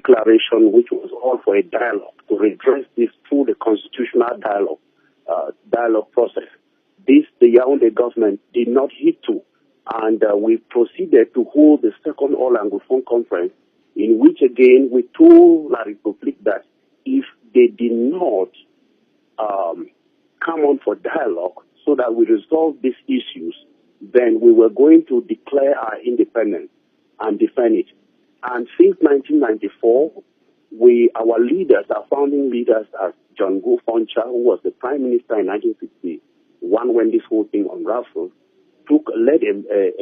declaration, which was all for a dialogue to redress this through the constitutional dialogue process. This, the Yaoundé government did not heed to, and we proceeded to hold the second All Anglophone conference, in which again we told La République that if they did not come on for dialogue so that we resolve these issues, then we were going to declare our independence and defend it. And since 1994, our leaders, our founding leaders, as John Foncha, who was the prime minister in 1961 when this whole thing unraveled, led a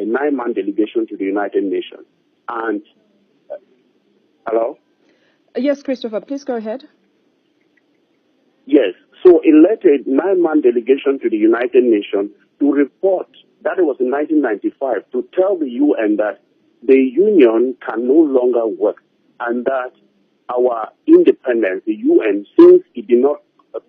9-man delegation to the United Nations. And hello? Yes, Christopher, please go ahead. Yes. So it led a 9-man delegation to the United Nations to report, that it was in 1995, to tell the UN that the union can no longer work and that our independence, the UN, since it did not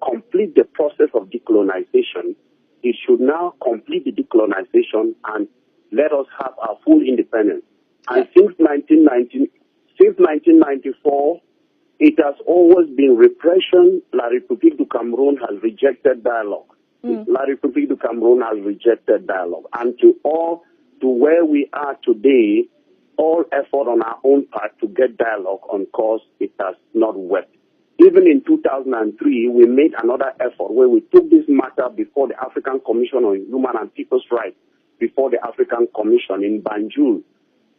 complete the process of decolonization, it should now complete the decolonization and let us have our full independence. And since 1994, it has always been repression. La République du Cameroun has rejected dialogue. La République du Cameroun has rejected dialogue. And to where we are today, all effort on our own part to get dialogue on course, it has not worked. Even in 2003, we made another effort where we took this matter before the African Commission on Human and People's Rights, before the African Commission in Banjul.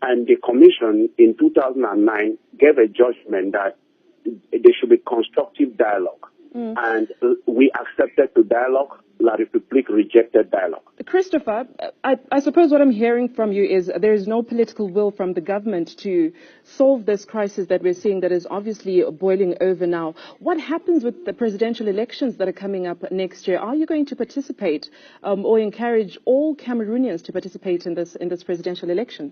And the Commission in 2009 gave a judgment that there should be constructive dialogue. And we accepted to dialogue. La République rejected dialogue. Christopher, I suppose what I'm hearing from you is there is no political will from the government to solve this crisis that we're seeing that is obviously boiling over now. What happens with the presidential elections that are coming up next year? Are you going to participate or encourage all Cameroonians to participate in this presidential election?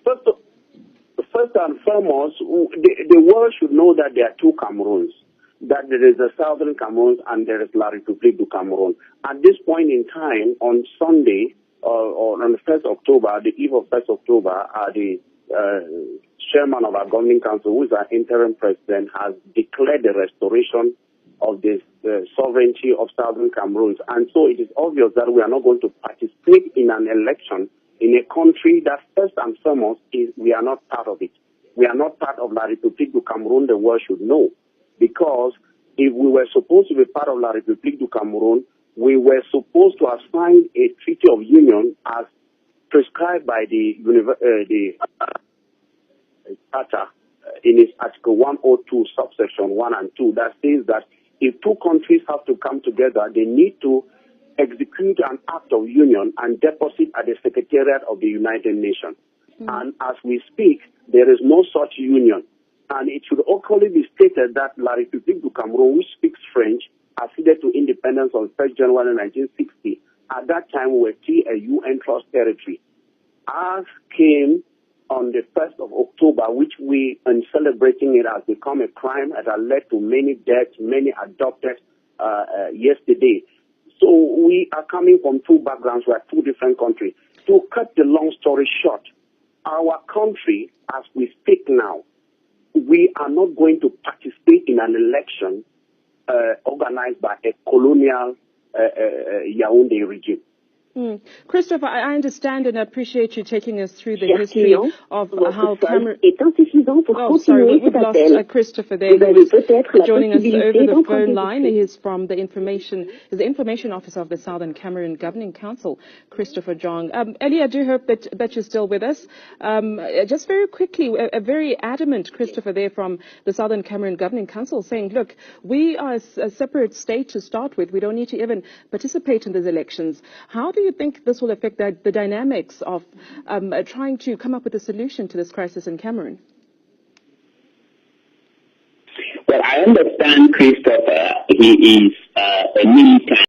First and foremost, the world should know that there are two Cameroons, that there is a Southern Cameroon and there is La République du Cameroun. At this point in time, on Sunday, or on the 1st October, the eve of 1st October, the chairman of our governing council, who is our interim president, has declared the restoration of the sovereignty of Southern Cameroon. And so it is obvious that we are not going to participate in an election in a country that first and foremost we are not part of it. We are not part of La République du Cameroun, the world should know. Because if we were supposed to be part of La République du Cameroun, we were supposed to have signed a treaty of union as prescribed by the Charter in its Article 102, subsection 1 and 2, that says that if two countries have to come together, they need to execute an act of union and deposit at the Secretariat of the United Nations. And as we speak, there is no such union. And it should equally be stated that La République du Cameroun, which speaks French, acceded to independence on 1st January 1960. At that time, we were still a UN trust territory. Ours came on the 1st of October, which we, in celebrating it, has become a crime that has led to many deaths, many adopted yesterday. So we are coming from two backgrounds. We are two different countries. To cut the long story short, our country, as we speak now, we are not going to participate in an election organized by a colonial Yaoundé regime. Christopher, I understand and appreciate you taking us through the history of how Cameroon... Oh, sorry, we've lost Christopher there. He was joining us over the phone line. He is from the information officer of the Southern Cameroon Governing Council, Christopher Jong. Ellie, I do hope that you're still with us. Just very quickly, a very adamant Christopher there from the Southern Cameroon Governing Council saying, look, we are a separate state to start with. We don't need to even participate in these elections. How do you think this will affect the dynamics of trying to come up with a solution to this crisis in Cameroon? Well, I understand Christopher. He is a militant.